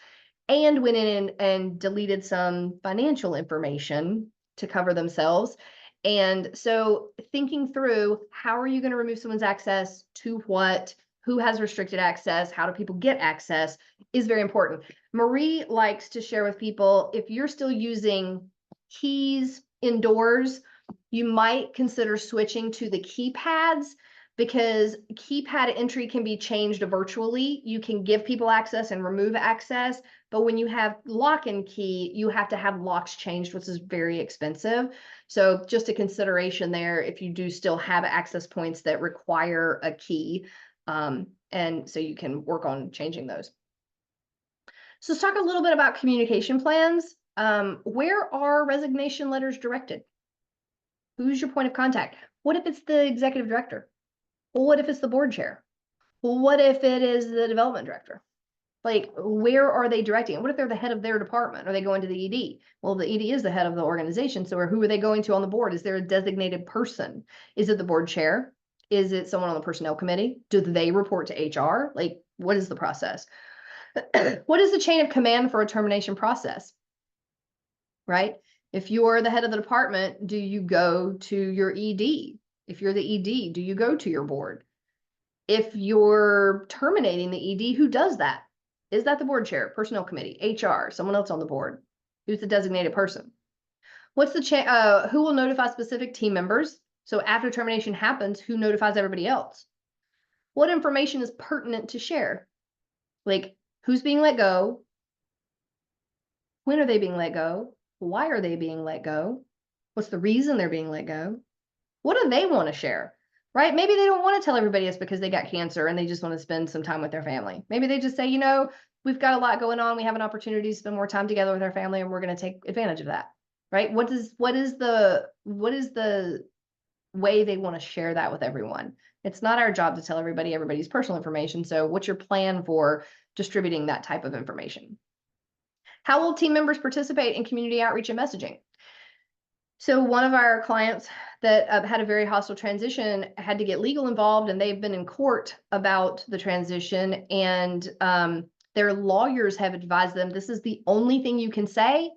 and went in and deleted some financial information to cover themselves. And so thinking through, how are you going to remove someone's access to what? who has restricted access, how do people get access is very important. Marie likes to share with people, if you're still using keys indoors, you might consider switching to the keypads, because keypad entry can be changed virtually. You can give people access and remove access, but when you have lock and key, you have to have locks changed, which is very expensive. So just a consideration there if you do still have access points that require a key. And so you can work on changing those. So let's talk a little bit about communication plans. Where are resignation letters directed? Who's your point of contact? What if it's the executive director? Well, what if it's the board chair? Well, what if it is the development director? Like, where are they directing? What if they're the head of their department? Are they going to the ED? Well, the ED is the head of the organization. So who are they going to on the board? Is there a designated person? Is it the board chair? Is it someone on the personnel committee? Do they report to HR? Like, what is the process? What is the chain of command for a termination process? Right? If you're the head of the department, do you go to your ED? If you're the ED, do you go to your board? If you're terminating the ED, who does that? Is that the board chair, personnel committee, HR, someone else on the board? Who's the designated person? What's the who will notify specific team members? So after termination happens, who notifies everybody else? What information is pertinent to share? Like, who's being let go? When are they being let go? Why are they being let go? What's the reason they're being let go? What do they want to share? Right? Maybe they don't want to tell everybody it's because they got cancer and they just want to spend some time with their family. Maybe they just say, you know, we've got a lot going on. We have an opportunity to spend more time together with our family, and we're going to take advantage of that. Right? What is the way they want to share that with everyone? It's not our job to tell everybody everybody's personal information. So what's your plan for distributing that type of information? How will team members participate in community outreach and messaging? So one of our clients that had a very hostile transition had to get legal involved, and they've been in court about the transition, and their lawyers have advised them this is the only thing you can say,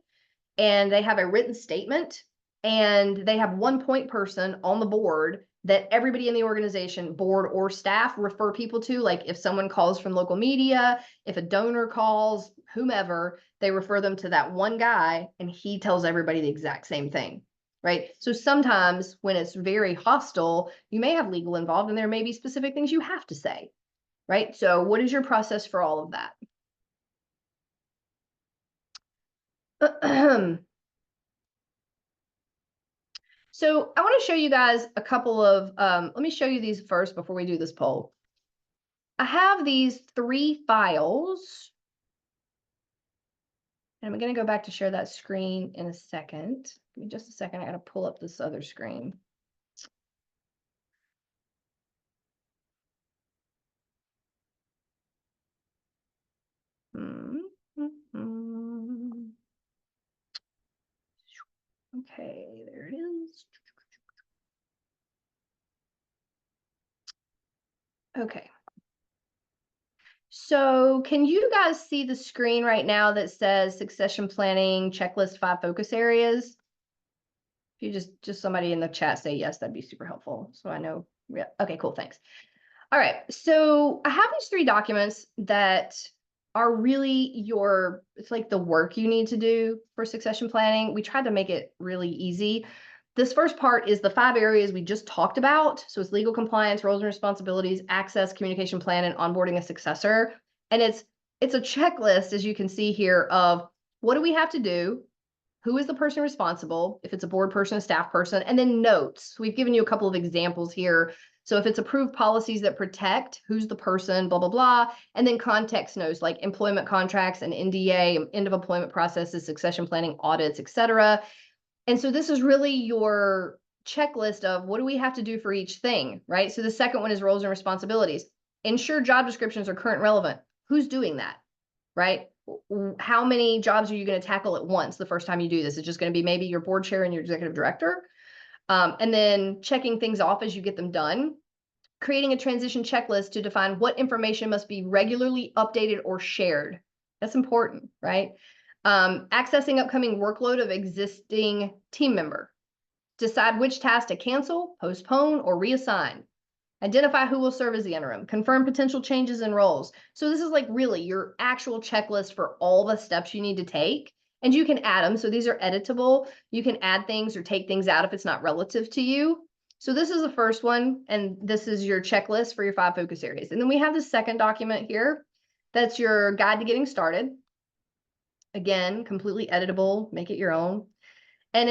and they have a written statement, and they have one point person on the board that everybody in the organization, board or staff, refer people to. Like if someone calls from local media, if a donor calls, whomever, they refer them to that one guy, and he tells everybody the exact same thing. Right? So sometimes when it's very hostile, you may have legal involved, and there may be specific things you have to say. Right? So what is your process for all of that? So I want to show you guys a couple of, let me show you these first before we do this poll. I have these 3 files. And I'm going to go back to share that screen in a second. Give me just a second. I got to pull up this other screen. Okay, there it is. Okay. So can you guys see the screen right now that says succession planning checklist 5 focus areas? If you just somebody in the chat say yes, that'd be super helpful. So I know. Yeah. Okay, cool. Thanks. All right. So I have these 3 documents that are really it's like the work you need to do for succession planning. We tried to make it really easy. This first part is the 5 areas we just talked about. So it's legal compliance, roles and responsibilities, access, communication plan, and onboarding a successor. And it's a checklist, as you can see here, of what do we have to do? Who is the person responsible? If it's a board person, a staff person, and then notes. We've given you a couple of examples here. So if it's approved policies that protect, who's the person, blah, blah, blah. And then context notes like employment contracts and NDA, end of employment processes, succession planning, audits, etc. And so this is really your checklist of what do we have to do for each thing, right? So the second one is roles and responsibilities. Ensure job descriptions are current and relevant. Who's doing that, right? How many jobs are you going to tackle at once the first time you do this? It's just going to be maybe your board chair and your executive director. And then checking things off as you get them done. Creating a transition checklist to define what information must be regularly updated or shared. That's important, right? Accessing upcoming workload of existing team member. Decide which task to cancel, postpone, or reassign. Identify who will serve as the interim. Confirm potential changes in roles. So this is like really your actual checklist for all the steps you need to take. And you can add them. So these are editable. You can add things or take things out if it's not relative to you. So this is the first one. And this is your checklist for your 5 focus areas. And then we have the second document here. That's your guide to getting started. Again, completely editable. Make it your own. And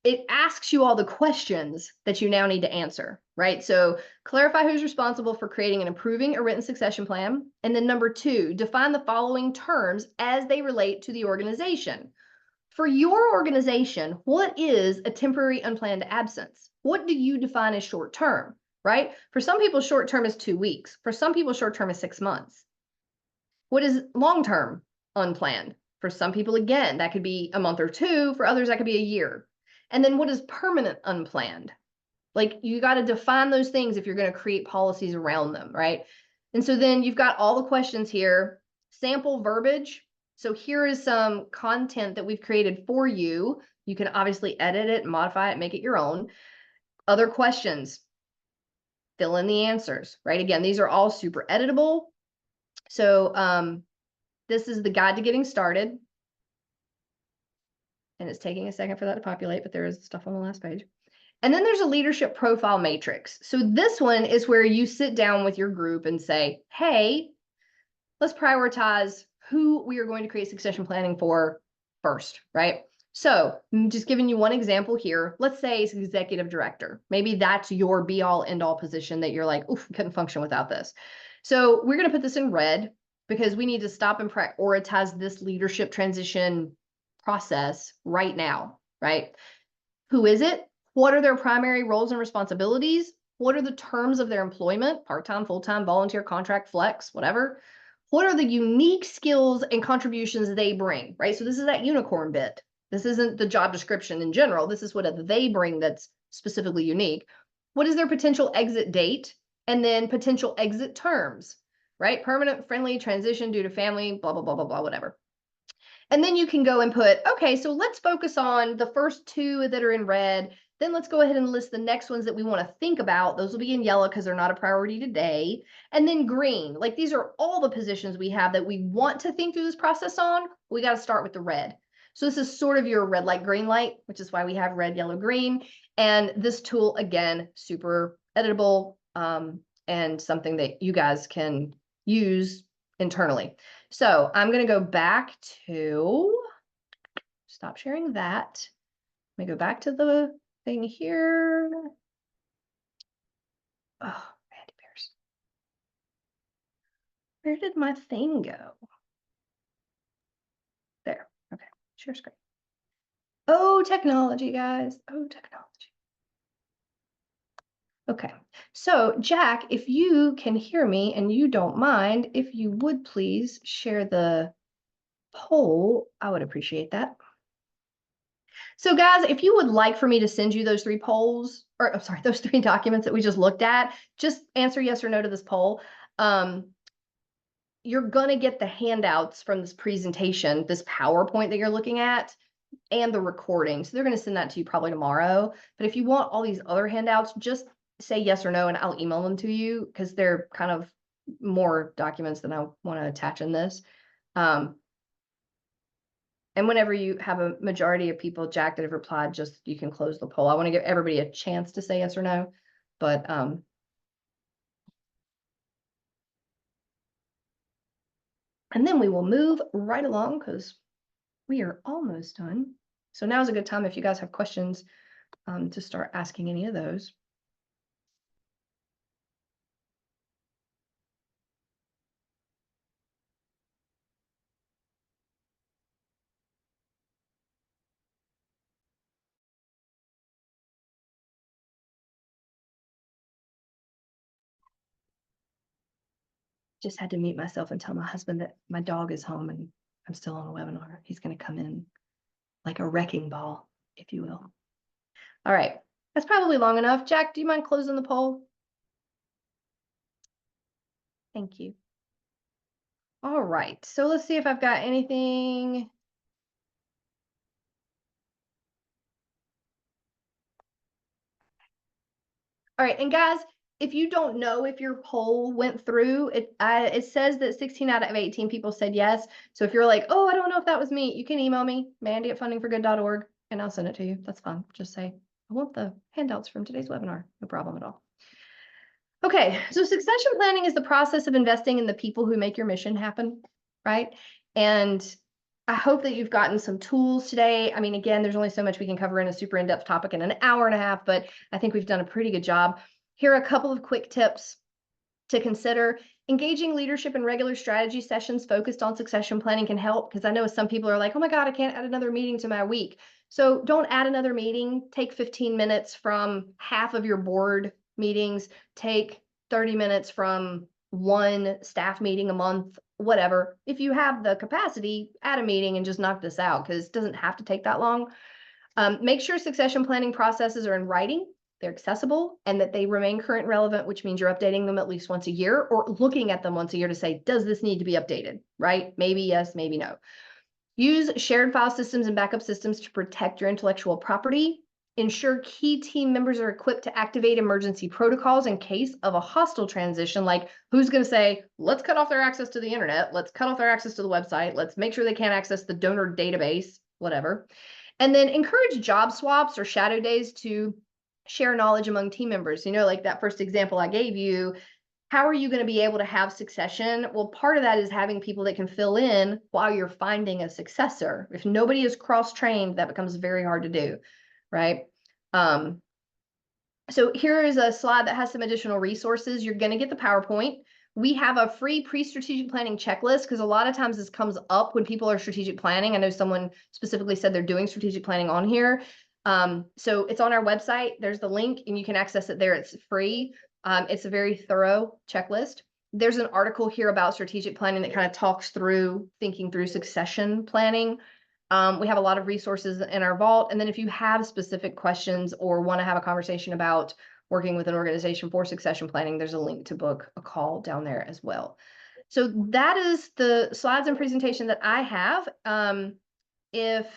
it asks you all the questions that you now need to answer, right? So clarify who's responsible for creating and approving a written succession plan. And then number 2, define the following terms as they relate to the organization. For your organization, what is a temporary unplanned absence? What do you define as short term, right? For some people, short term is 2 weeks. For some people, short term is 6 months. What is long term unplanned? For some people, again, that could be a month or 2. For others, that could be a year. And then what is permanent unplanned? Like you got to define those things if you're going to create policies around them, right? And so then you've got all the questions here, sample verbiage. So here is some content that we've created for you. You can obviously edit it, modify it, make it your own. Other questions, fill in the answers, right? Again, these are all super editable. So this is the guide to getting started. And it's taking a second for that to populate, but there is stuff on the last page. And then there's a leadership profile matrix. So this one is where you sit down with your group and say, hey, let's prioritize who we are going to create succession planning for first, right? So I'm just giving you one example here. Let's say it's executive director. Maybe that's your be all end all position that you're like, oof, couldn't function without this. So we're going to put this in red because we need to stop and prioritize this leadership transition process right now, right? Who is it? What are their primary roles and responsibilities? What are the terms of their employment? Part-time, full-time, volunteer, contract, flex, whatever. What are the unique skills and contributions they bring, right? So this is that unicorn bit. This isn't the job description in general. This is what they bring that's specifically unique. What is their potential exit date? And then potential exit terms, right? Permanent, friendly, transition due to family, blah, blah, blah, blah, blah, whatever. And then you can go and put, okay, so let's focus on the first 2 that are in red. Then let's go ahead and list the next ones that we want to think about. Those will be in yellow because they're not a priority today. And then green, like these are all the positions we have that we want to think through this process on. We got to start with the red. So this is sort of your red light, green light, which is why we have red, yellow, green. And this tool, again, super editable and something that you guys can use internally. So I'm going to go back to, stop sharing that. Let me go back to the thing here. Oh, Mandy Pearce. Where did my thing go? There. Okay. Share screen. Oh, technology, guys. Oh, technology. Okay. So, Jack, if you can hear me and you don't mind, if you would please share the poll, I would appreciate that. So guys, if you would like for me to send you those 3 polls, or I'm sorry, those 3 documents that we just looked at, just answer yes or no to this poll. You're gonna get the handouts from this presentation, this PowerPoint that you're looking at, and the recording. So they're gonna send that to you probably tomorrow. But if you want all these other handouts, just say yes or no, and I'll email them to you because they're kind of more documents than I want to attach in this. And whenever you have a majority of people, Jack, that have replied, just you can close the poll. I want to give everybody a chance to say yes or no, but and then we will move right along because we are almost done. So now's a good time if you guys have questions to start asking any of those. Just had to mute myself and tell my husband that my dog is home and I'm still on a webinar. He's going to come in like a wrecking ball, if you will. All right, that's probably long enough. Jack, do you mind closing the poll? Thank you. All right, so let's see if I've got anything. All right, and guys, if you don't know if your poll went through, it says that 16 out of 18 people said yes. So if you're like, oh, I don't know if that was me, you can email me, mandy@fundingforgood.org, and I'll send it to you. That's fine. Just say, I want the handouts from today's webinar. No problem at all. Okay, so succession planning is the process of investing in the people who make your mission happen, right? And I hope that you've gotten some tools today. I mean, again, there's only so much we can cover in a super in-depth topic in an hour and a half, but I think we've done a pretty good job. Here are a couple of quick tips to consider. Engaging leadership in regular strategy sessions focused on succession planning can help, because I know some people are like, oh my God, I can't add another meeting to my week. So don't add another meeting. Take 15 minutes from half of your board meetings. Take 30 minutes from one staff meeting a month, whatever. If you have the capacity, add a meeting and just knock this out, because it doesn't have to take that long. Make sure succession planning processes are in writing, they're accessible, and that they remain current and relevant, which means you're updating them at least once a year, or looking at them once a year to say, does this need to be updated, right? Maybe yes, maybe no. Use shared file systems and backup systems to protect your intellectual property. Ensure key team members are equipped to activate emergency protocols in case of a hostile transition, like who's going to say, let's cut off their access to the internet, let's cut off their access to the website, let's make sure they can't access the donor database, whatever. And then encourage job swaps or shadow days to share knowledge among team members. You know, like that first example I gave you, how are you going to be able to have succession? Well, part of that is having people that can fill in while you're finding a successor. If nobody is cross-trained, that becomes very hard to do, right? So here is a slide that has some additional resources. You're going to get the PowerPoint. We have a free pre-strategic planning checklist, because a lot of times this comes up when people are strategic planning. I know someone specifically said they're doing strategic planning on here. So it's on our website. There's the link and you can access it there. It's free. It's a very thorough checklist. There's an article here about strategic planning that kind of talks through thinking through succession planning. We have a lot of resources in our vault. And then if you have specific questions or want to have a conversation about working with an organization for succession planning, there's a link to book a call down there as well. So that is the slides and presentation that I have. If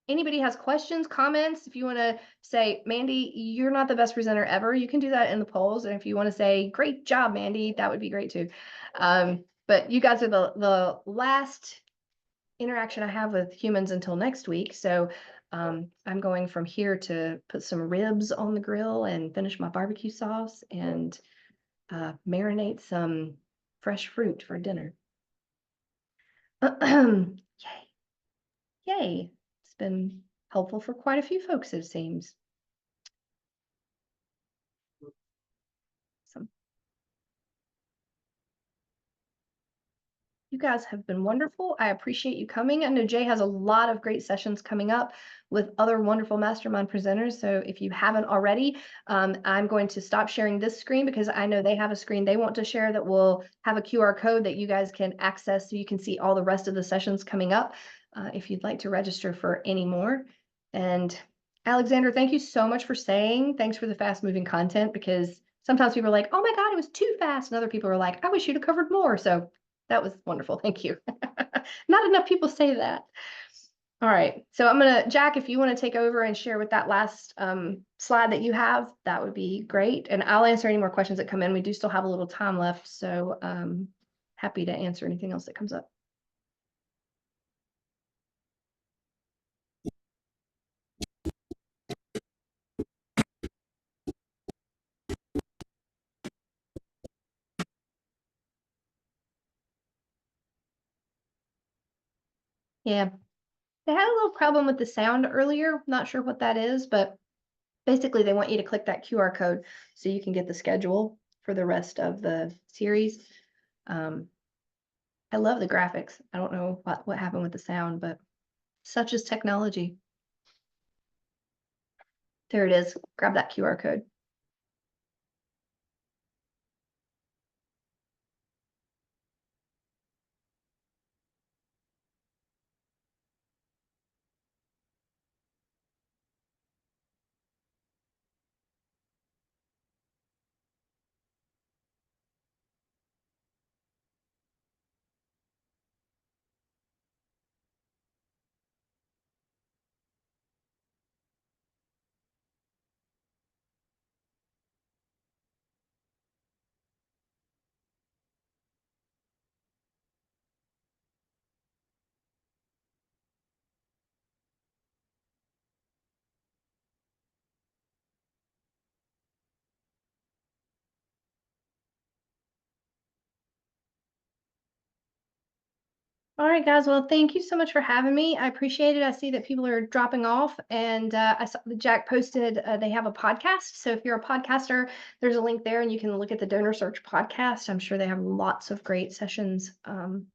anybody has questions, comments, if you want to say, Mandy, you're not the best presenter ever, you can do that in the polls. And if you want to say, great job, Mandy, that would be great too. But you guys are the last interaction I have with humans until next week. So I'm going from here to put some ribs on the grill and finish my barbecue sauce and marinate some fresh fruit for dinner. Yay. Yay. It's been helpful for quite a few folks, it seems. Some. You guys have been wonderful. I appreciate you coming. I know Jay has a lot of great sessions coming up with other wonderful mastermind presenters. So if you haven't already, I'm going to stop sharing this screen, because I know they have a screen they want to share that will have a QR code that you guys can access, so you can see all the rest of the sessions coming up if you'd like to register for any more. And Alexander, thank you so much for saying, thanks for the fast moving content, because sometimes people are like, oh my God, it was too fast. And other people are like, I wish you'd have covered more. So that was wonderful. Thank you. Not enough people say that. All right. So I'm going to, Jack, if you want to take over and share with that last slide that you have, that would be great. And I'll answer any more questions that come in. We do still have a little time left. So happy to answer anything else that comes up. Yeah. They had a little problem with the sound earlier. Not sure what that is, but basically they want you to click that QR code so you can get the schedule for the rest of the series. I love the graphics. I don't know what happened with the sound, but such is technology. There it is. Grab that QR code. All right, guys. Well, thank you so much for having me. I appreciate it. I see that people are dropping off, and I saw that Jack posted they have a podcast. So if you're a podcaster, there's a link there, and you can look at the DonorSearch podcast. I'm sure they have lots of great sessions on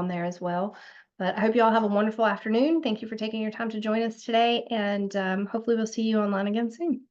there as well. But I hope you all have a wonderful afternoon. Thank you for taking your time to join us today, and hopefully we'll see you online again soon.